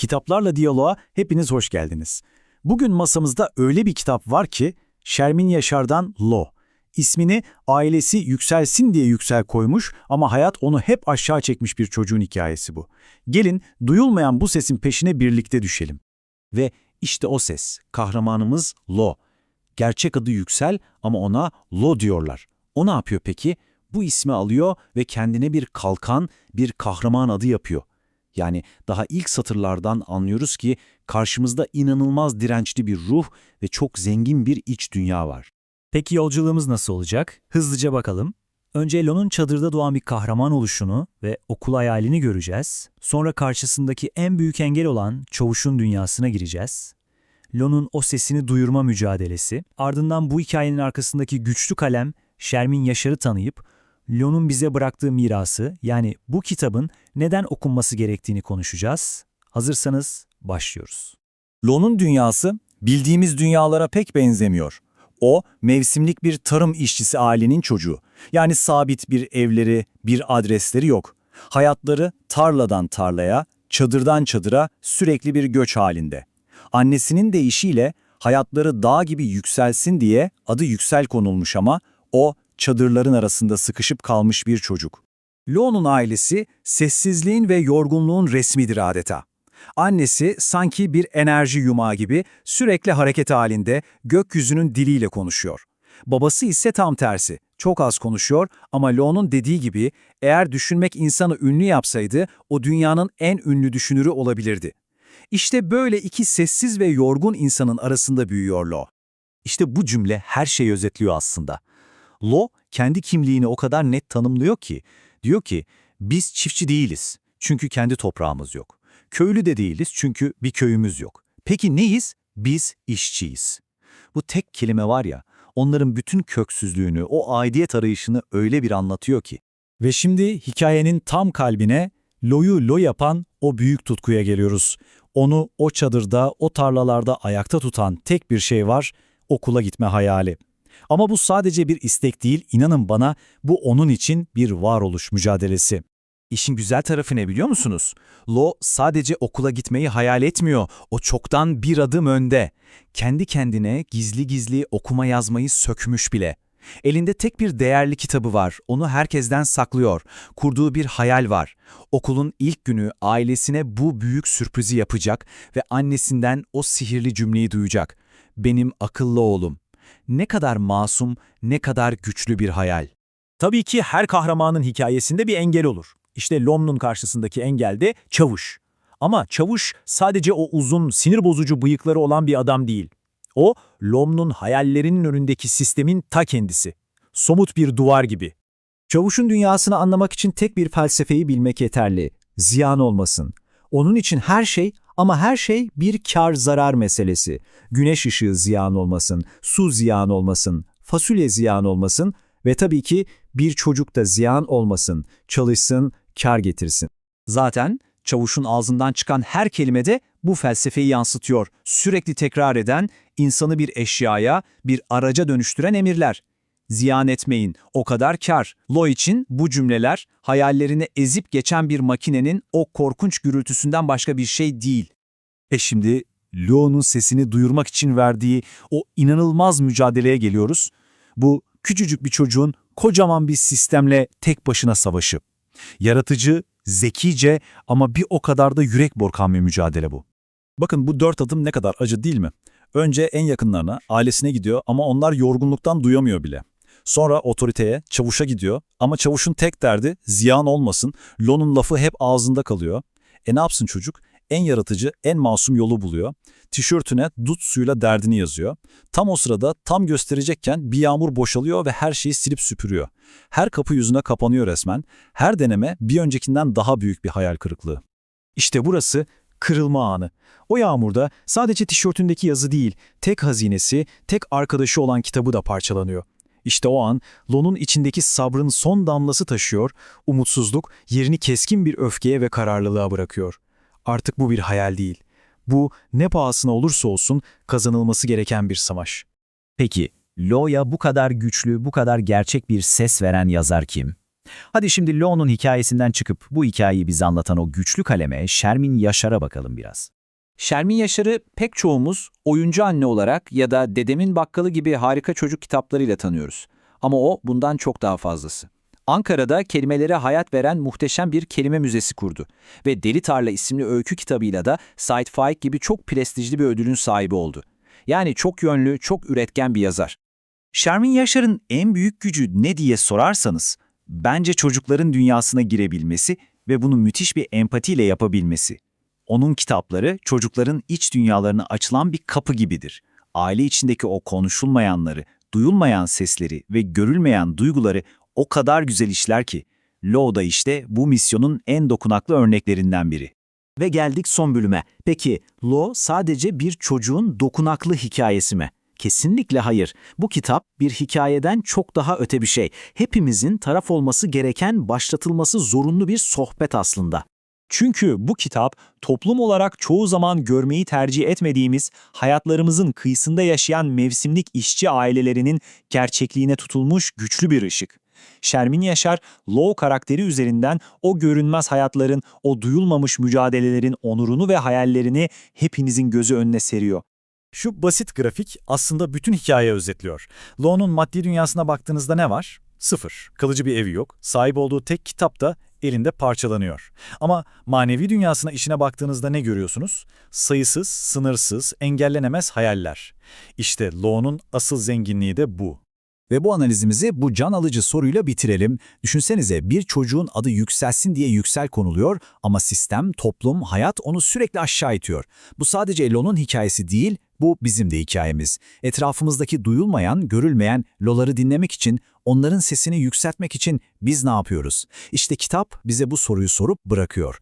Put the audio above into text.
Kitaplarla Diyaloğa hepiniz hoş geldiniz. Bugün masamızda öyle bir kitap var ki Şermin Yaşar'dan Lo. İsmini ailesi yükselsin diye Yüksel koymuş ama hayat onu hep aşağı çekmiş bir çocuğun hikayesi bu. Gelin duyulmayan bu sesin peşine birlikte düşelim. Ve işte o ses, kahramanımız Lo. Gerçek adı Yüksel ama ona Lo diyorlar. O ne yapıyor peki? Bu ismi alıyor ve kendine bir kalkan, bir kahraman adı yapıyor. Yani daha ilk satırlardan anlıyoruz ki karşımızda inanılmaz dirençli bir ruh ve çok zengin bir iç dünya var. Peki yolculuğumuz nasıl olacak? Hızlıca bakalım. Önce Lo'nun çadırda doğan bir kahraman oluşunu ve okul hayalini göreceğiz. Sonra karşısındaki en büyük engel olan Çavuş'un dünyasına gireceğiz. Lo'nun o sesini duyurma mücadelesi, ardından bu hikayenin arkasındaki güçlü kalem Şermin Yaşar'ı tanıyıp Lo'nun bize bıraktığı mirası, yani bu kitabın neden okunması gerektiğini konuşacağız. Hazırsanız başlıyoruz. Lo'nun dünyası bildiğimiz dünyalara pek benzemiyor. O, mevsimlik bir tarım işçisi ailenin çocuğu. Yani sabit bir evleri, bir adresleri yok. Hayatları tarladan tarlaya, çadırdan çadıra sürekli bir göç halinde. Annesinin deyişiyle hayatları dağ gibi yükselsin diye adı Yüksel konulmuş ama o çadırların arasında sıkışıp kalmış bir çocuk. Lo'nun ailesi sessizliğin ve yorgunluğun resmidir adeta. Annesi sanki bir enerji yumağı gibi sürekli hareket halinde gökyüzünün diliyle konuşuyor. Babası ise tam tersi, çok az konuşuyor ama Lo'nun dediği gibi eğer düşünmek insanı ünlü yapsaydı o dünyanın en ünlü düşünürü olabilirdi. İşte böyle iki sessiz ve yorgun insanın arasında büyüyor Lo. İşte bu cümle her şeyi özetliyor aslında. Lo kendi kimliğini o kadar net tanımlıyor ki, diyor ki biz çiftçi değiliz çünkü kendi toprağımız yok. Köylü de değiliz çünkü bir köyümüz yok. Peki neyiz? Biz işçiyiz. Bu tek kelime var ya, onların bütün köksüzlüğünü, o aidiyet arayışını öyle bir anlatıyor ki. Ve şimdi hikayenin tam kalbine, Lo'yu Lo yapan o büyük tutkuya geliyoruz. Onu o çadırda, o tarlalarda ayakta tutan tek bir şey var, okula gitme hayali. Ama bu sadece bir istek değil, inanın bana, bu onun için bir varoluş mücadelesi. İşin güzel tarafı ne biliyor musunuz? Lo sadece okula gitmeyi hayal etmiyor, o çoktan bir adım önde. Kendi kendine gizli gizli okuma yazmayı sökmüş bile. Elinde tek bir değerli kitabı var, onu herkesten saklıyor. Kurduğu bir hayal var. Okulun ilk günü ailesine bu büyük sürprizi yapacak ve annesinden o sihirli cümleyi duyacak. Benim akıllı oğlum. Ne kadar masum, ne kadar güçlü bir hayal. Tabii ki her kahramanın hikayesinde bir engel olur. İşte Lo'nun karşısındaki engel de Çavuş. Ama Çavuş sadece o uzun, sinir bozucu bıyıkları olan bir adam değil. O, Lo'nun hayallerinin önündeki sistemin ta kendisi. Somut bir duvar gibi. Çavuş'un dünyasını anlamak için tek bir felsefeyi bilmek yeterli. Ziyan olmasın. Onun için her şey ama her şey bir kar-zarar meselesi. Güneş ışığı ziyan olmasın, su ziyan olmasın, fasulye ziyan olmasın ve tabii ki bir çocuk da ziyan olmasın, çalışsın, kar getirsin. Zaten Çavuş'un ağzından çıkan her kelime de bu felsefeyi yansıtıyor. Sürekli tekrar eden, insanı bir eşyaya, bir araca dönüştüren emirler. Ziyan etmeyin, o kadar kar. Lo için bu cümleler hayallerini ezip geçen bir makinenin o korkunç gürültüsünden başka bir şey değil. Şimdi Lo'nun sesini duyurmak için verdiği o inanılmaz mücadeleye geliyoruz. Bu küçücük bir çocuğun kocaman bir sistemle tek başına savaşı. Yaratıcı, zekice ama bir o kadar da yürek burkan bir mücadele bu. Bakın bu 4 adım ne kadar acı değil mi? Önce en yakınlarına, ailesine gidiyor ama onlar yorgunluktan duyamıyor bile. Sonra otoriteye, Çavuş'a gidiyor ama Çavuş'un tek derdi ziyan olmasın, Lo'nun lafı hep ağzında kalıyor. Ne yapsın çocuk? En yaratıcı, en masum yolu buluyor. Tişörtüne dut suyuyla derdini yazıyor. Tam o sırada tam gösterecekken bir yağmur boşalıyor ve her şeyi silip süpürüyor. Her kapı yüzüne kapanıyor resmen. Her deneme bir öncekinden daha büyük bir hayal kırıklığı. İşte burası kırılma anı. O yağmurda sadece tişörtündeki yazı değil, tek hazinesi, tek arkadaşı olan kitabı da parçalanıyor. İşte o an Lo'nun içindeki sabrın son damlası taşıyor, umutsuzluk yerini keskin bir öfkeye ve kararlılığa bırakıyor. Artık bu bir hayal değil. Bu ne pahasına olursa olsun kazanılması gereken bir savaş. Peki, Lo'ya bu kadar güçlü, bu kadar gerçek bir ses veren yazar kim? Hadi şimdi Lo'nun hikayesinden çıkıp bu hikayeyi bize anlatan o güçlü kaleme Şermin Yaşar'a bakalım biraz. Şermin Yaşar'ı pek çoğumuz oyuncu anne olarak ya da Dedemin Bakkalı gibi harika çocuk kitaplarıyla tanıyoruz. Ama o bundan çok daha fazlası. Ankara'da kelimelere hayat veren muhteşem bir kelime müzesi kurdu. Ve Deli Tarla isimli öykü kitabıyla da Said Faik gibi çok prestijli bir ödülün sahibi oldu. Yani çok yönlü, çok üretken bir yazar. Şermin Yaşar'ın en büyük gücü ne diye sorarsanız, bence çocukların dünyasına girebilmesi ve bunu müthiş bir empatiyle yapabilmesi. Onun kitapları çocukların iç dünyalarına açılan bir kapı gibidir. Aile içindeki o konuşulmayanları, duyulmayan sesleri ve görülmeyen duyguları o kadar güzel işler ki, Lo da işte bu misyonun en dokunaklı örneklerinden biri. Ve geldik son bölüme. Peki Lo sadece bir çocuğun dokunaklı hikayesi mi? Kesinlikle hayır. Bu kitap bir hikayeden çok daha öte bir şey. Hepimizin taraf olması gereken, başlatılması zorunlu bir sohbet aslında. Çünkü bu kitap toplum olarak çoğu zaman görmeyi tercih etmediğimiz hayatlarımızın kıyısında yaşayan mevsimlik işçi ailelerinin gerçekliğine tutulmuş güçlü bir ışık. Şermin Yaşar, Lo karakteri üzerinden o görünmez hayatların, o duyulmamış mücadelelerin onurunu ve hayallerini hepinizin gözü önüne seriyor. Şu basit grafik aslında bütün hikayeyi özetliyor. Lo'nun maddi dünyasına baktığınızda ne var? Sıfır. Kalıcı bir evi yok. Sahip olduğu tek kitap da elinde parçalanıyor. Ama manevi dünyasına işine baktığınızda ne görüyorsunuz? Sayısız, sınırsız, engellenemez hayaller. İşte Lo'nun asıl zenginliği de bu. Ve bu analizimizi bu can alıcı soruyla bitirelim. Düşünsenize bir çocuğun adı yükselsin diye yüksel konuluyor ama sistem, toplum, hayat onu sürekli aşağı itiyor. Bu sadece Lo'nun hikayesi değil, bu bizim de hikayemiz. Etrafımızdaki duyulmayan, görülmeyen Lo'ları dinlemek için, onların sesini yükseltmek için biz ne yapıyoruz? İşte kitap bize bu soruyu sorup bırakıyor.